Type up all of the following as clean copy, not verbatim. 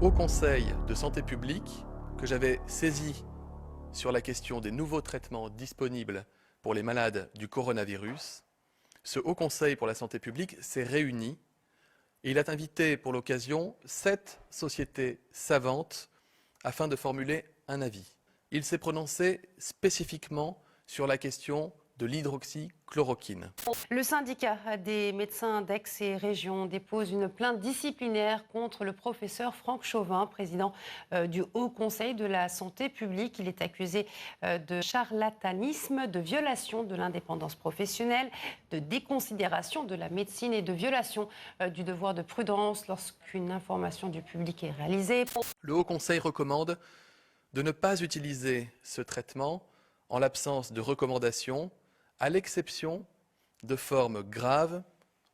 Haut Conseil de santé publique que j'avais saisi sur la question des nouveaux traitements disponibles pour les malades du coronavirus, ce Haut Conseil pour la santé publique s'est réuni et il a invité pour l'occasion 7 sociétés savantes afin de formuler un avis. Il s'est prononcé spécifiquement sur la question de l'hydroxychloroquine. Le syndicat des médecins d'Aix et région dépose une plainte disciplinaire contre le professeur Franck Chauvin, président du Haut Conseil de la santé publique. Il est accusé de charlatanisme, de violation de l'indépendance professionnelle, de déconsidération de la médecine et de violation du devoir de prudence lorsqu'une information du public est réalisée. Le Haut Conseil recommande de ne pas utiliser ce traitement en l'absence de recommandations, à l'exception de formes graves,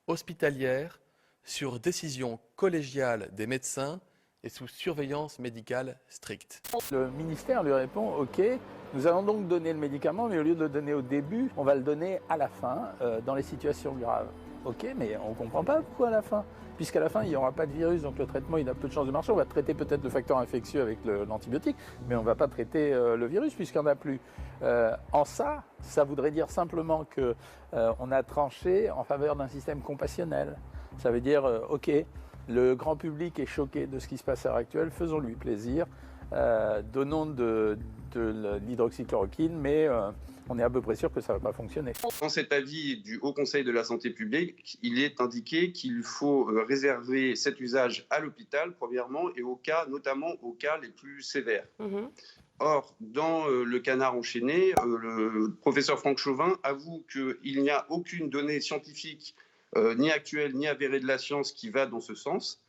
hospitalières, sur décision collégiale des médecins et sous surveillance médicale stricte. Le ministère lui répond « Ok, nous allons donc donner le médicament, mais au lieu de le donner au début, on va le donner à la fin, dans les situations graves. » Ok, mais on ne comprend pas pourquoi à la fin. Puisqu'à la fin, il n'y aura pas de virus, donc le traitement il a peu de chances de marcher. On va traiter peut-être le facteur infectieux avec l'antibiotique, mais on ne va pas traiter le virus puisqu'il n'y en a plus. En ça voudrait dire simplement qu'on a tranché en faveur d'un système compassionnel. Ça veut dire, ok, le grand public est choqué de ce qui se passe à l'heure actuelle, faisons-lui plaisir, donnons de l'hydroxychloroquine, mais on est à peu près sûr que ça ne va pas fonctionner. Dans cet avis du Haut Conseil de la santé publique, il est indiqué qu'il faut réserver cet usage à l'hôpital, premièrement, et notamment aux cas les plus sévères. Or, dans le Canard enchaîné, le professeur Franck Chauvin avoue qu'il n'y a aucune donnée scientifique, ni actuelle, ni avérée de la science qui va dans ce sens.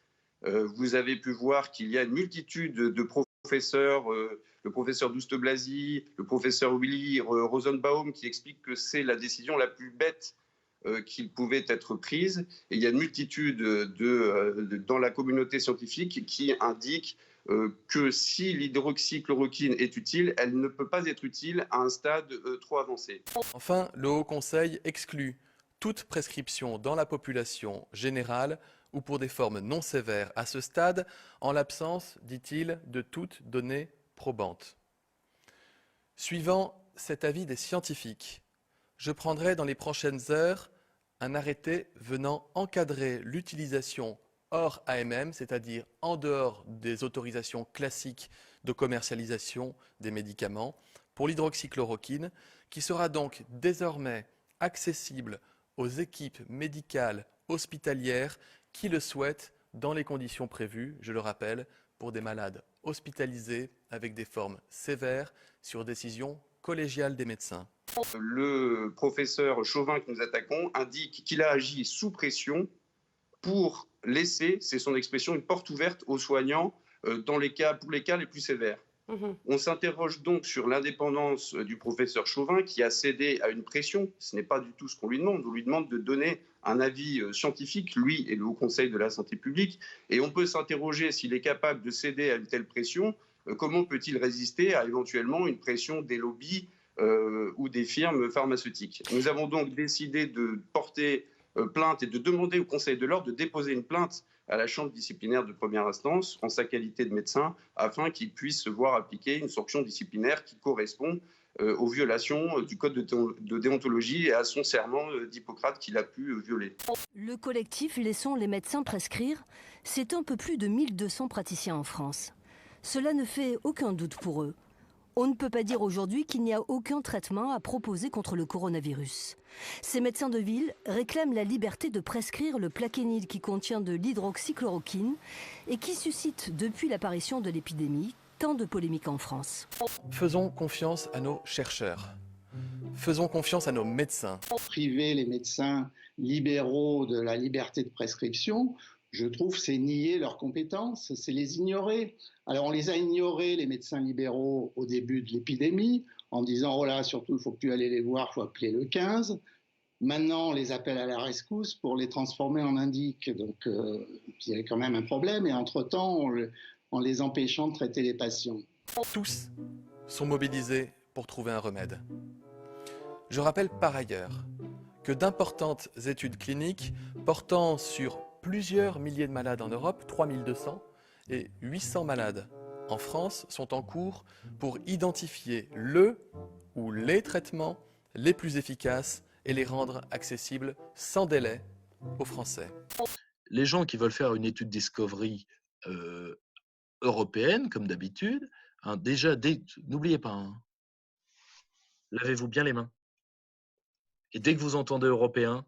Vous avez pu voir qu'il y a une multitude de professeurs, le professeur Douste-Blazy, le professeur Willy Rosenbaum, qui expliquent que c'est la décision la plus bête qui pouvait être prise. Et il y a une multitude dans la communauté scientifique qui indiquent que si l'hydroxychloroquine est utile, elle ne peut pas être utile à un stade trop avancé. Enfin, le Haut Conseil exclut toute prescription dans la population générale ou pour des formes non sévères à ce stade, en l'absence, dit-il, de toute donnée probante. Suivant cet avis des scientifiques, je prendrai dans les prochaines heures un arrêté venant encadrer l'utilisation hors AMM, c'est-à-dire en dehors des autorisations classiques de commercialisation des médicaments, pour l'hydroxychloroquine, qui sera donc désormais accessible aux équipes médicales hospitalières qui le souhaitent dans les conditions prévues, je le rappelle, pour des malades hospitalisés avec des formes sévères sur décision collégiale des médecins. Le professeur Chauvin que nous attaquons indique qu'il a agi sous pression pour laisser, c'est son expression, une porte ouverte aux soignants pour les cas les plus sévères. On s'interroge donc sur l'indépendance du professeur Chauvin qui a cédé à une pression. Ce n'est pas du tout ce qu'on lui demande. On lui demande de donner un avis scientifique, lui et le Haut Conseil de la santé publique. Et on peut s'interroger s'il est capable de céder à une telle pression. Comment peut-il résister à éventuellement une pression des lobbies ou des firmes pharmaceutiques? Nous avons donc décidé de porter plainte et de demander au Conseil de l'ordre de déposer une plainte à la chambre disciplinaire de première instance en sa qualité de médecin afin qu'il puisse se voir appliquer une sanction disciplinaire qui correspond aux violations du code de déontologie et à son serment d'Hippocrate qu'il a pu violer. Le collectif Laissons les médecins prescrire, c'est un peu plus de 1200 praticiens en France. Cela ne fait aucun doute pour eux. On ne peut pas dire aujourd'hui qu'il n'y a aucun traitement à proposer contre le coronavirus. Ces médecins de ville réclament la liberté de prescrire le plaquenil qui contient de l'hydroxychloroquine et qui suscite depuis l'apparition de l'épidémie tant de polémiques en France. Faisons confiance à nos chercheurs. Faisons confiance à nos médecins. Priver les médecins libéraux de la liberté de prescription, je trouve c'est nier leurs compétences, c'est les ignorer. Alors on les a ignorés, les médecins libéraux, au début de l'épidémie, en disant « Oh là, surtout, il ne faut plus aller les voir, il faut appeler le 15 ». Maintenant, on les appelle à la rescousse pour les transformer en indiques. Donc, il y a quand même un problème. Et entre-temps, en les empêchant de traiter les patients. Tous sont mobilisés pour trouver un remède. Je rappelle par ailleurs que d'importantes études cliniques portant sur plusieurs milliers de malades en Europe, 3200, et 800 malades en France sont en cours pour identifier le ou les traitements les plus efficaces et les rendre accessibles sans délai aux Français. Les gens qui veulent faire une étude discovery européenne, comme d'habitude, hein, déjà, n'oubliez pas, hein, lavez-vous bien les mains. Et dès que vous entendez européen,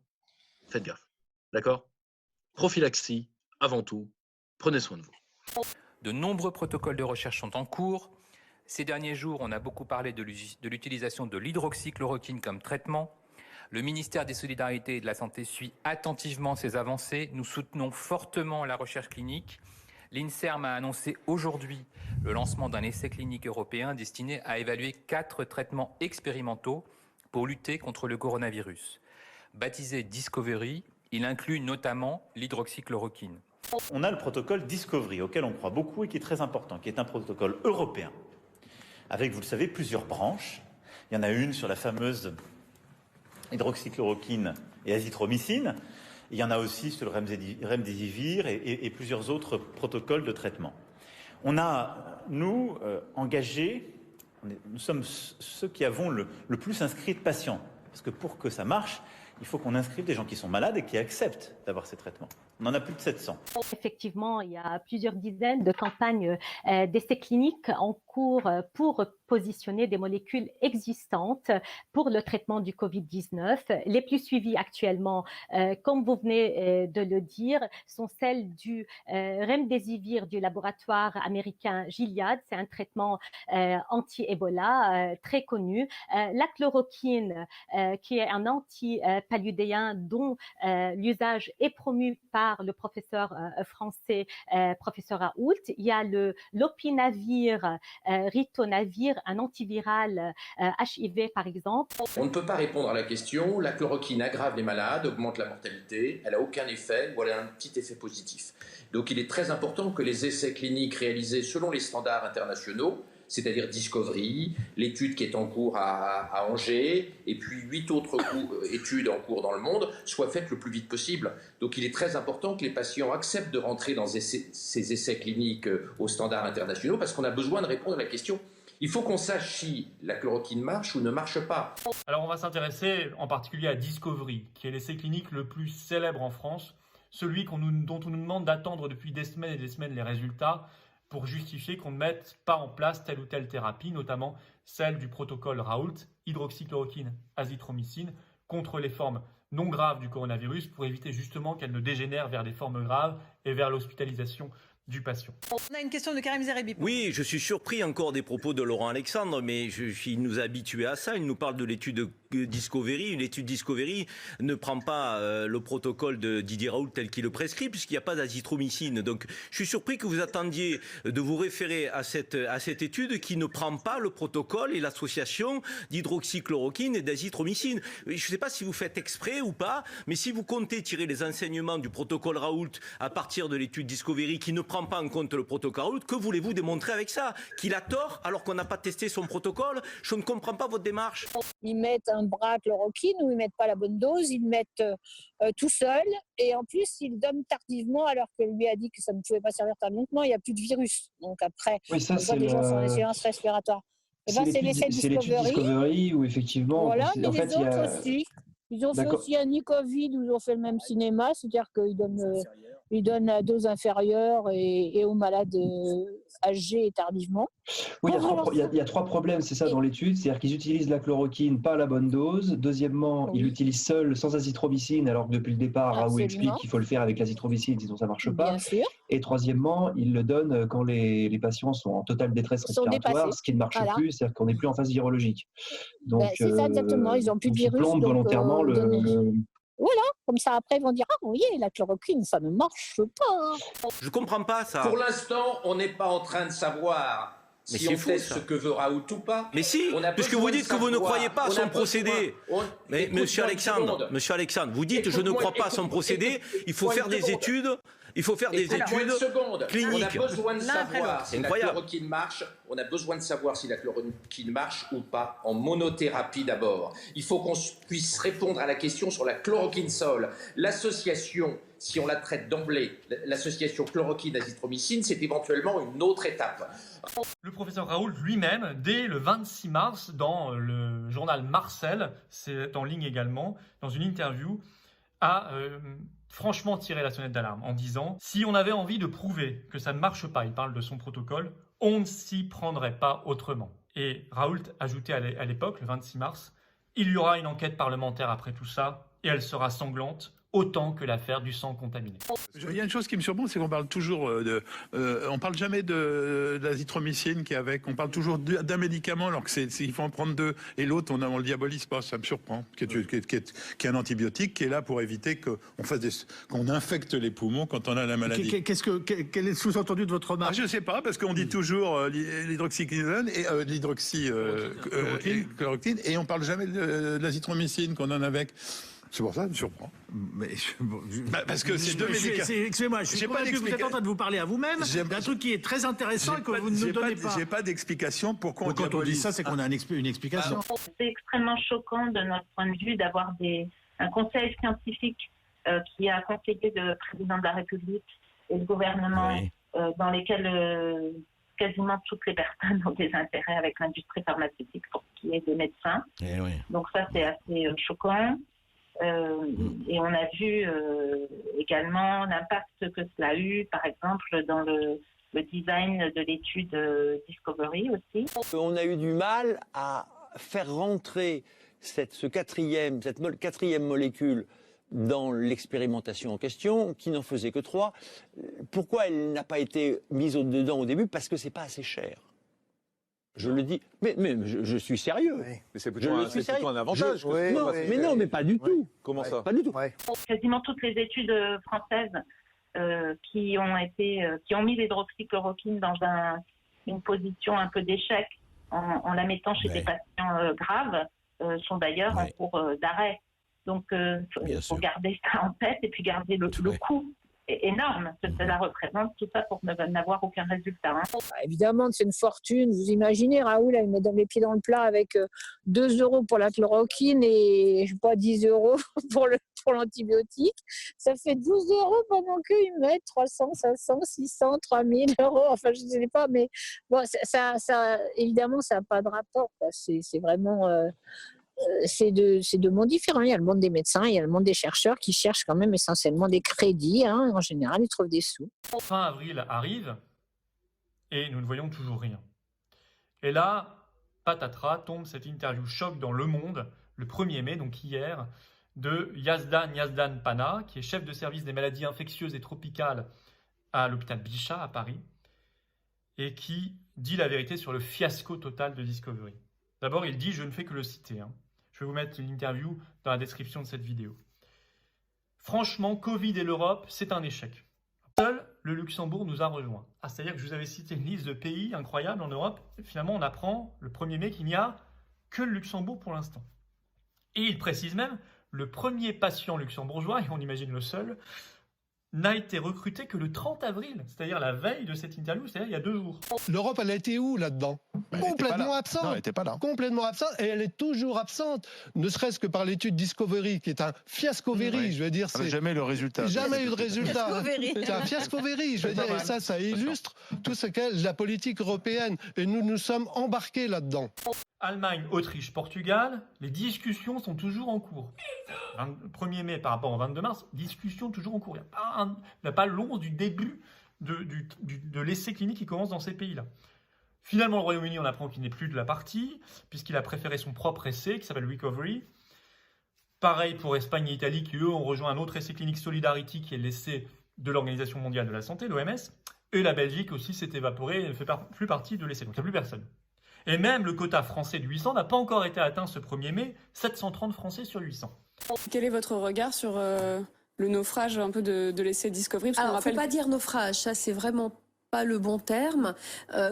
faites gaffe. D'accord ? Prophylaxie, avant tout, prenez soin de vous. De nombreux protocoles de recherche sont en cours. Ces derniers jours, on a beaucoup parlé de l'utilisation de l'hydroxychloroquine comme traitement. Le ministère des Solidarités et de la Santé suit attentivement ces avancées. Nous soutenons fortement la recherche clinique. L'INSERM a annoncé aujourd'hui le lancement d'un essai clinique européen destiné à évaluer 4 traitements expérimentaux pour lutter contre le coronavirus. Baptisé Discovery, il inclut notamment l'hydroxychloroquine. On a le protocole Discovery, auquel on croit beaucoup et qui est très important, qui est un protocole européen, avec, vous le savez, plusieurs branches. Il y en a une sur la fameuse hydroxychloroquine et azithromycine. Il y en a aussi sur le remdesivir et plusieurs autres protocoles de traitement. On a, nous, engagé, nous sommes ceux qui avons le plus inscrit de patients. Parce que pour que ça marche, il faut qu'on inscrive des gens qui sont malades et qui acceptent d'avoir ces traitements. On en a plus de 700. Effectivement, il y a plusieurs dizaines de campagnes d'essais cliniques en cours pour positionner des molécules existantes pour le traitement du Covid-19. Les plus suivies actuellement, comme vous venez de le dire, sont celles du remdesivir du laboratoire américain Gilead. C'est un traitement anti-Ebola très connu. La chloroquine, qui est un antipaludéen dont l'usage est promu par le professeur français, professeur Raoult. Il y a le lopinavir, ritonavir, un antiviral HIV par exemple. On ne peut pas répondre à la question. La chloroquine aggrave les malades, augmente la mortalité. Elle n'a aucun effet, ou elle a un petit effet positif. Donc il est très important que les essais cliniques réalisés selon les standards internationaux, c'est-à-dire Discovery, l'étude qui est en cours à Angers, et puis 8 autres études en cours dans le monde, soient faites le plus vite possible. Donc il est très important que les patients acceptent de rentrer dans ces essais cliniques aux standards internationaux, parce qu'on a besoin de répondre à la question. Il faut qu'on sache si la chloroquine marche ou ne marche pas. Alors on va s'intéresser en particulier à Discovery, qui est l'essai clinique le plus célèbre en France, celui dont on nous demande d'attendre depuis des semaines et des semaines les résultats, pour justifier qu'on ne mette pas en place telle ou telle thérapie, notamment celle du protocole Raoult, hydroxychloroquine, azithromycine, contre les formes non graves du coronavirus, pour éviter justement qu'elle ne dégénère vers des formes graves et vers l'hospitalisation du patient. On a une question de Karim Zerebi. Oui, je suis surpris encore des propos de Laurent Alexandre, mais il nous a habitués à ça. Il nous parle de l'étude Discovery. Une étude Discovery ne prend pas le protocole de Didier Raoult tel qu'il le prescrit, puisqu'il n'y a pas d'azithromycine. Donc je suis surpris que vous attendiez de vous référer à cette étude qui ne prend pas le protocole et l'association d'hydroxychloroquine et d'azithromycine. Je ne sais pas si vous faites exprès ou pas, mais si vous comptez tirer les enseignements du protocole Raoult à partir de l'étude Discovery qui ne prend pas en compte le protocole Raoult, que voulez-vous démontrer avec ça? Qu'il a tort alors qu'on n'a pas testé son protocole? Je ne comprends pas votre démarche. Ils mettent un bras chloroquine ou ils mettent pas la bonne dose, ils le mettent tout seul et en plus ils donnent tardivement alors que lui a dit que ça ne pouvait pas servir tardivement, il n'y a plus de virus. Donc après, oui, ça, on voit des gens sont en assurance respiratoire. Et ben, c'est l'essai Discovery où effectivement... Voilà, mais en les fait, autres aussi. Ils ont fait aussi un Nicovid où ils ont fait le même cinéma, c'est-à-dire qu'ils donnent à dose inférieure et aux malades âgés et tardivement. Oui, il y a 3 problèmes, c'est ça, dans l'étude. C'est-à-dire qu'ils utilisent la chloroquine, pas à la bonne dose. Deuxièmement, ils l'utilisent seul, sans azithromycine, alors que depuis le départ, Raoult explique qu'il faut le faire avec l'azithromycine, sinon ça ne marche pas. Bien sûr. Et troisièmement, ils le donnent quand les patients sont en totale détresse respiratoire, ce qui ne marche plus, c'est-à-dire qu'on n'est plus en phase virologique. Donc, c'est ça exactement, ils n'ont plus de virus. Ils plombent volontairement Voilà, comme ça après ils vont dire « Ah oui, la chloroquine, ça ne marche pas ». Je comprends pas ça. Pour l'instant, on n'est pas en train de savoir si on teste ce que veut Raoult ou pas. Mais si, puisque vous dites que vous ne croyez pas à son procédé. Mais monsieur Alexandre, vous dites je ne crois pas à son procédé, il faut faire des études. Il faut faire des études cliniques. On a besoin de savoir C'est si la incroyable. chloroquine marche. On a besoin de savoir si la chloroquine marche ou pas en monothérapie d'abord. Il faut qu'on puisse répondre à la question sur la chloroquine sol. L'association, si on la traite d'emblée, l'association chloroquine-azithromycine, c'est éventuellement une autre étape. Le professeur Raoult lui-même, dès le 26 mars, dans le journal Marcel, c'est en ligne également, dans une interview, a franchement tiré la sonnette d'alarme en disant « Si on avait envie de prouver que ça ne marche pas, il parle de son protocole, on ne s'y prendrait pas autrement. » Et Raoult ajoutait à l'époque, le 26 mars, « Il y aura une enquête parlementaire après tout ça, et elle sera sanglante, autant que l'affaire du sang contaminé. » Il y a une chose qui me surprend, c'est qu'on parle toujours on parle jamais de l'azithromycine qui est avec, on parle toujours d'un médicament alors qu'il faut en prendre deux, et l'autre on le diabolise pas, ça me surprend, qui est un antibiotique qui est là pour éviter qu'on infecte les poumons quand on a la maladie. Quel est le sous-entendu de votre remarque? Je sais pas, parce qu'on dit toujours l'hydroxychloroquine et l'hydroxychloroquine, et on parle jamais de l'azithromycine qu'on en a avec. C'est pour ça que ça me surprend. Parce que c'est deux médicaments. Excusez-moi, je suis convaincu que vous êtes en train de vous parler à vous-même d'un truc qui est très intéressant et que vous ne nous donnez pas. J'ai pas d'explication pourquoi on quand on dit ça, c'est qu'on a une explication. C'est extrêmement choquant de notre point de vue d'avoir un conseil scientifique qui a conseillé le président de la République et le gouvernement dans lesquels quasiment toutes les personnes ont des intérêts avec l'industrie pharmaceutique pour ce qui est des médecins. Donc ça, c'est assez choquant. Et on a vu également l'impact que cela a eu, par exemple, dans le design de l'étude Discovery aussi. On a eu du mal à faire rentrer cette quatrième molécule dans l'expérimentation en question, qui n'en faisait que 3. Pourquoi elle n'a pas été mise dedans au début? Parce que c'est pas assez cher. Je le dis, mais je suis sérieux. Mais c'est plutôt un avantage. Non, mais pas du tout. Comment ça? Pas du tout. Quasiment toutes les études françaises qui ont mis l'hydroxychloroquine dans une position un peu d'échec en la mettant chez des patients graves sont d'ailleurs en cours d'arrêt. Donc, il faut garder ça en tête et puis garder le coût énorme que cela représente, tout ça pour n'avoir aucun résultat. Évidemment, c'est une fortune. Vous imaginez, Raoult, il met les pieds dans le plat avec 2 € pour la chloroquine et, je sais pas, 10 € pour l'antibiotique. Ça fait 12 € pendant qu'ils mettent 300, 500, 600, 3000 €. Enfin, je ne sais pas, mais bon, ça évidemment, ça n'a pas de rapport. C'est vraiment... C'est deux mondes différents. Il y a le monde des médecins, il y a le monde des chercheurs qui cherchent quand même essentiellement des crédits. En général, ils trouvent des sous. Fin avril arrive et nous ne voyons toujours rien. Et là, patatras, tombe cette interview choc dans Le Monde, le 1er mai, donc hier, de Yazdan Pana, qui est chef de service des maladies infectieuses et tropicales à l'hôpital Bichat à Paris, et qui dit la vérité sur le fiasco total de Discovery. D'abord, il dit, je ne fais que le citer, je vais vous mettre l'interview dans la description de cette vidéo. Franchement, Covid et l'Europe, c'est un échec. Seul le Luxembourg nous a rejoints. C'est-à-dire que je vous avais cité une liste de pays incroyables en Europe. Et finalement, on apprend le 1er mai qu'il n'y a que le Luxembourg pour l'instant. Et il précise même, le premier patient luxembourgeois, et on imagine le seul, n'a été recruté que le 30 avril, c'est-à-dire la veille de cette interview, c'est-à-dire il y a 2 jours. L'Europe, elle a été où là-dedans? Complètement absente. Non, elle n'était pas là. Complètement absente, et elle est toujours absente. Ne serait-ce que par l'étude Discovery, qui est un fiasco-véry, je veux dire. On n'a jamais eu le résultat. Jamais eu de résultat. C'est un fiasco-véry, je veux dire. Et ça illustre tout ce qu'est la politique européenne. Et nous sommes embarqués là-dedans. Allemagne, Autriche, Portugal, les discussions sont toujours en cours. 1er mai par rapport au 22 mars, discussions toujours en cours. Il n'y a pas l'once du début de l'essai clinique qui commence dans ces pays-là. Finalement, le Royaume-Uni, on apprend qu'il n'est plus de la partie, puisqu'il a préféré son propre essai, qui s'appelle Recovery. Pareil pour Espagne et Italie, qui eux ont rejoint un autre essai clinique Solidarity, qui est l'essai de l'Organisation mondiale de la santé, l'OMS. Et la Belgique aussi s'est évaporée et ne fait plus partie de l'essai. Donc il n'y a plus personne. Et même le quota français de 800 n'a pas encore été atteint ce 1er mai, 730 Français sur 800. Quel est votre regard sur le naufrage un peu de l'essai Discovery? Alors, il ne faut pas dire naufrage, ça c'est vraiment pas le bon terme.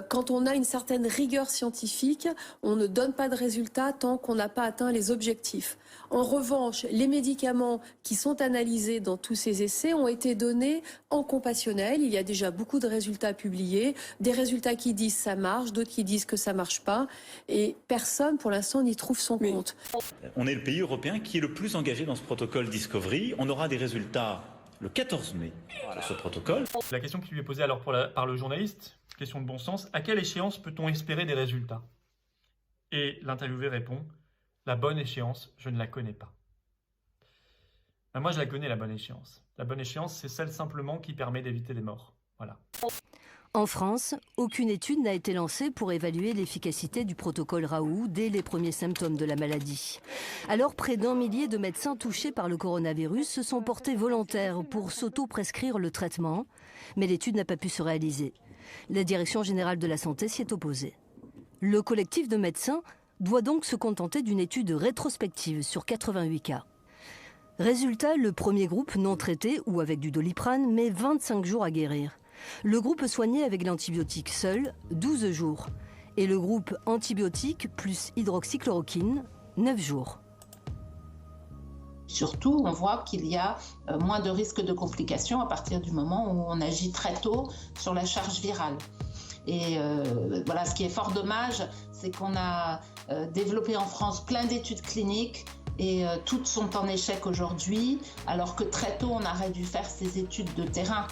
Quand on a une certaine rigueur scientifique, on ne donne pas de résultats tant qu'on n'a pas atteint les objectifs. En revanche, les médicaments qui sont analysés dans tous ces essais ont été donnés en compassionnel. Il y a déjà beaucoup de résultats publiés, des résultats qui disent ça marche, d'autres qui disent que ça marche pas, et personne pour l'instant n'y trouve son compte. On est le pays européen qui est le plus engagé dans ce protocole Discovery. On aura des résultats le 14 mai sur ce protocole. La question qui lui est posée alors par le journaliste, question de bon sens, à quelle échéance peut-on espérer des résultats? Et l'interviewé répond, la bonne échéance, je ne la connais pas. Ben moi, je la connais, la bonne échéance. La bonne échéance, c'est celle simplement qui permet d'éviter des morts. Voilà. En France, aucune étude n'a été lancée pour évaluer l'efficacité du protocole Raoult dès les premiers symptômes de la maladie. Alors, près d'1 millier de médecins touchés par le coronavirus se sont portés volontaires pour s'auto-prescrire le traitement, mais l'étude n'a pas pu se réaliser. La Direction générale de la santé s'y est opposée. Le collectif de médecins doit donc se contenter d'une étude rétrospective sur 88 cas. Résultat, le premier groupe non traité ou avec du Doliprane met 25 jours à guérir. Le groupe soigné avec l'antibiotique seul, 12 jours. Et le groupe antibiotique plus hydroxychloroquine, 9 jours. Surtout, on voit qu'il y a moins de risques de complications à partir du moment où on agit très tôt sur la charge virale. Et voilà, ce qui est fort dommage, c'est qu'on a développé en France plein d'études cliniques et toutes sont en échec aujourd'hui, alors que très tôt, on aurait dû faire ces études de terrain.